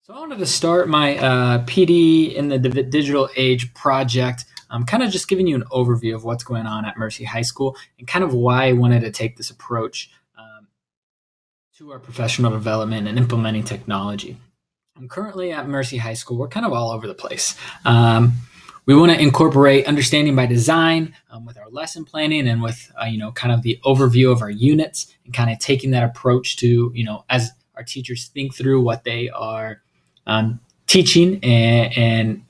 So I wanted to start my PD in the digital age project. I'm kind of just giving you an overview of what's going on at Mercy High School and kind of why I wanted to take this approach to our professional development and implementing technology. I'm currently at Mercy High School. We're kind of all over the place. We want to incorporate understanding by design with our lesson planning and with kind of the overview of our units and kind of taking that approach to as our teachers think through what they are teaching and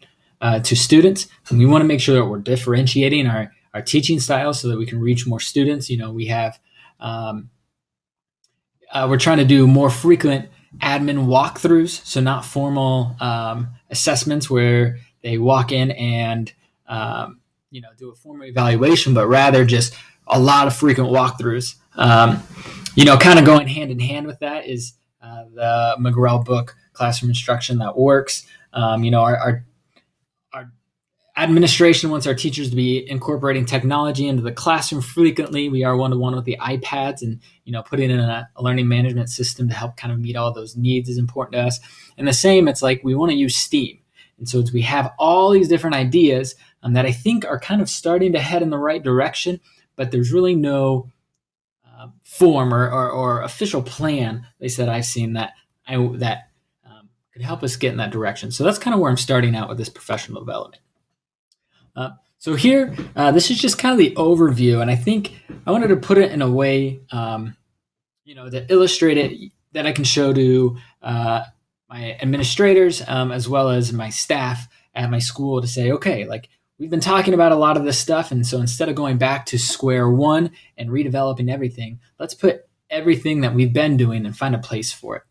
to students. And we want to make sure that we're differentiating our teaching styles so that we can reach more students. We have we're trying to do more frequent admin walkthroughs, so not formal assessments where they walk in and do a formal evaluation, but rather just a lot of frequent walkthroughs. Kind of going hand in hand with that is the McGraw book, Classroom Instruction That Works. Our administration wants our teachers to be incorporating technology into the classroom frequently. We are one-to-one with the iPads, and putting in a learning management system to help kind of meet all those needs is important to us. And the same, it's like we want to use STEAM. And so we have all these different ideas that I think are kind of starting to head in the right direction, but there's really no form or official plan, at least that I've seen, that could help us get in that direction. So that's kind of where I'm starting out with this professional development. So here, this is just kind of the overview, and I think I wanted to put it in a way, to illustrate it that I can show to my administrators as well as my staff at my school to say, okay, like we've been talking about a lot of this stuff, and so instead of going back to square one and redeveloping everything, let's put everything that we've been doing and find a place for it.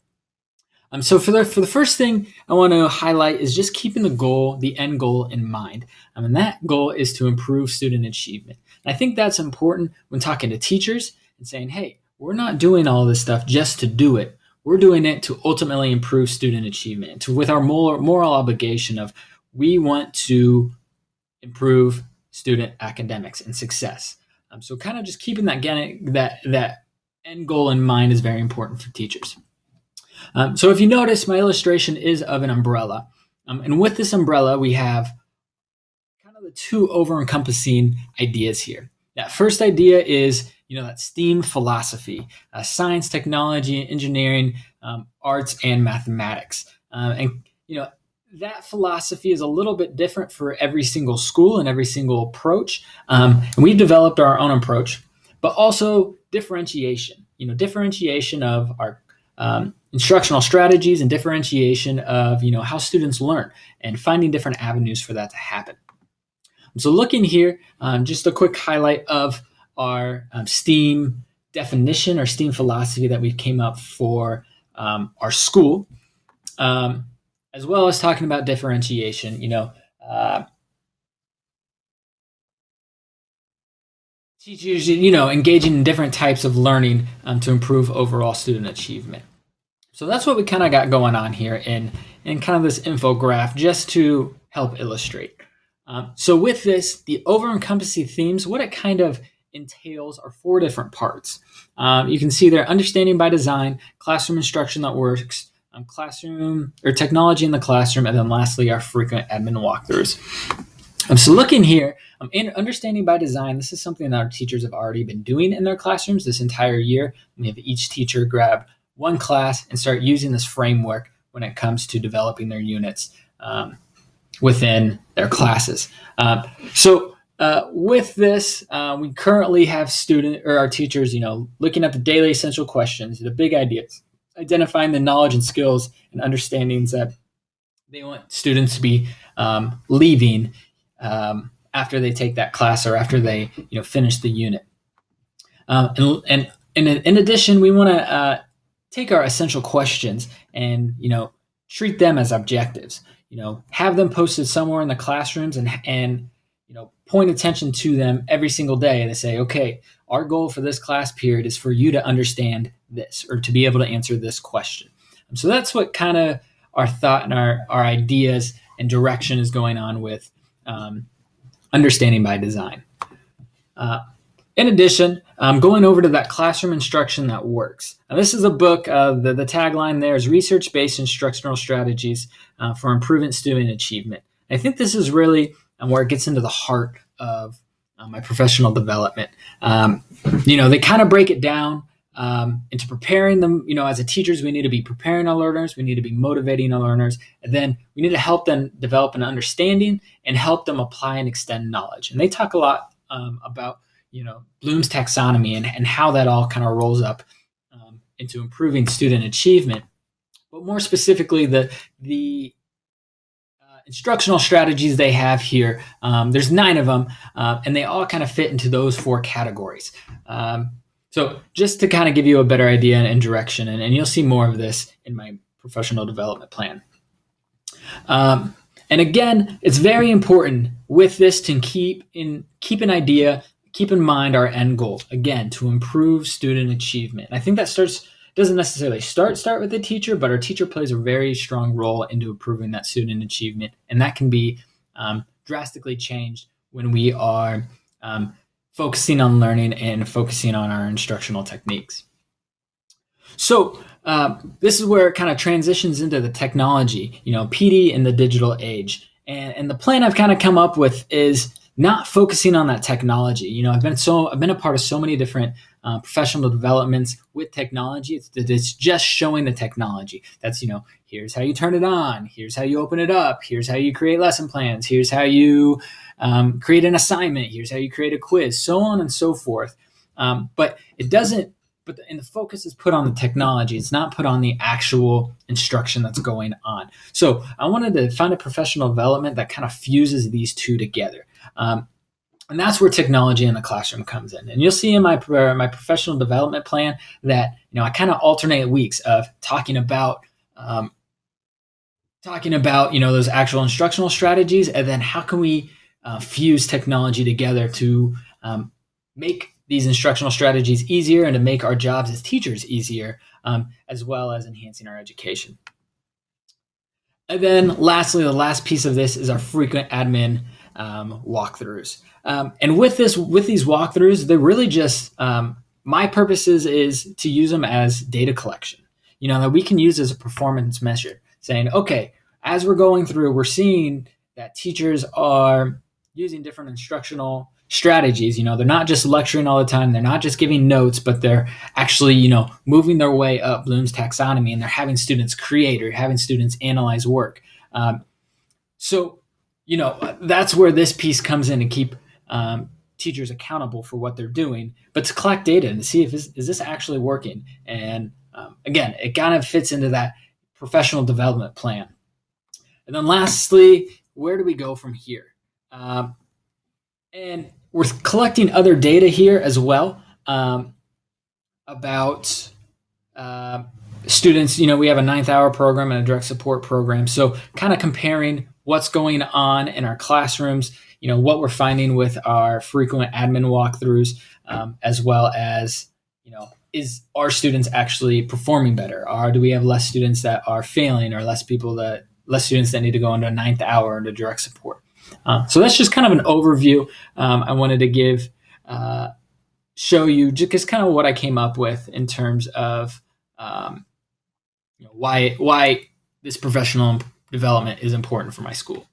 So for the first thing I want to highlight is just keeping the end goal in mind. And that goal is to improve student achievement. And I think that's important when talking to teachers and saying, hey, we're not doing all this stuff just to do it. We're doing it to ultimately improve student achievement, with our moral obligation of we want to improve student academics and success. So kind of just keeping that end goal in mind is very important for teachers. So if you notice, my illustration is of an umbrella. And with this umbrella, we have kind of the two over-encompassing ideas here. That first idea is, that STEAM philosophy, science, technology, engineering, arts, and mathematics. That philosophy is a little bit different for every single school and every single approach. And we've developed our own approach, but also differentiation, differentiation of our instructional strategies and differentiation of how students learn and finding different avenues for that to happen. So looking here, just a quick highlight of our STEAM definition or STEAM philosophy that we came up for our school, as well as talking about differentiation. Teachers, engaging in different types of learning to improve overall student achievement. So that's what we kind of got going on here in kind of this infographic, just to help illustrate. So with this, the over-encompassing themes, what it kind of entails are 4 different parts. You can see there, understanding by design, classroom instruction that works, classroom or technology in the classroom, and then lastly, our frequent admin walkthroughs. So looking here, in understanding by design, this is something that our teachers have already been doing in their classrooms this entire year. We have each teacher grab one class and start using this framework when it comes to developing their units within their classes. With this, we currently have our teachers, looking at the daily essential questions, the big ideas, identifying the knowledge and skills and understandings that they want students to be leaving after they take that class or after they finish the unit. And in addition, we want to take our essential questions and treat them as objectives. Have them posted somewhere in the classrooms and point attention to them every single day and say, okay, our goal for this class period is for you to understand this or to be able to answer this question. So that's what kind of our thought and our ideas and direction is going on with understanding by design. In addition, going over to that classroom instruction that works. Now, this is a book. The tagline there is research-based instructional strategies for improving student achievement. I think this is really where it gets into the heart of my professional development. They kind of break it down into preparing them. As a teachers, we need to be preparing our learners. We need to be motivating our learners. And then we need to help them develop an understanding and help them apply and extend knowledge. And they talk a lot about Bloom's taxonomy and how that all kind of rolls up into improving student achievement. But more specifically, the instructional strategies they have here, there's 9 of them, and they all kind of fit into those 4 categories. So just to kind of give you a better idea and direction, and you'll see more of this in my professional development plan. And again, it's very important with this to keep in mind our end goal, again, to improve student achievement. I think that doesn't necessarily start with the teacher, but our teacher plays a very strong role into improving that student achievement. And that can be drastically changed when we are focusing on learning and focusing on our instructional techniques. So this is where it kind of transitions into the technology, PD in the digital age. And the plan I've kind of come up with is not focusing on that technology. I've been a part of so many different professional developments with technology. It's just showing the technology. That's, here's how you turn it on. Here's how you open it up. Here's how you create lesson plans. Here's how you create an assignment. Here's how you create a quiz, so on and so forth. But the focus is put on the technology. It's not put on the actual instruction that's going on. So I wanted to find a professional development that kind of fuses these 2 together. And that's where technology in the classroom comes in. And you'll see in my professional development plan that, I kind of alternate weeks of talking about those actual instructional strategies, and then how can we fuse technology together to make these instructional strategies easier and to make our jobs as teachers easier, as well as enhancing our education. And then lastly, the last piece of this is our frequent admin walkthroughs. And with these walkthroughs, they're really just, my purpose is to use them as data collection, that we can use as a performance measure, saying, okay, as we're going through, we're seeing that teachers are using different instructional strategies. They're not just lecturing all the time. They're not just giving notes, but they're actually, moving their way up Bloom's taxonomy, and they're having students create or having students analyze work. So that's where this piece comes in, and keep teachers accountable for what they're doing, but to collect data and to see if is this actually working. And again, it kind of fits into that professional development plan. And then lastly, where do we go from here? And we're collecting other data here as well about students. We have a 9th hour program and a direct support program. So kind of comparing what's going on in our classrooms, what we're finding with our frequent admin walkthroughs, as well as, is our students actually performing better? Or do we have less students that are failing, or less students that need to go into a 9th hour into direct support? So that's just kind of an overview. I wanted to show you just kind of what I came up with in terms of why this professional development is important for my school.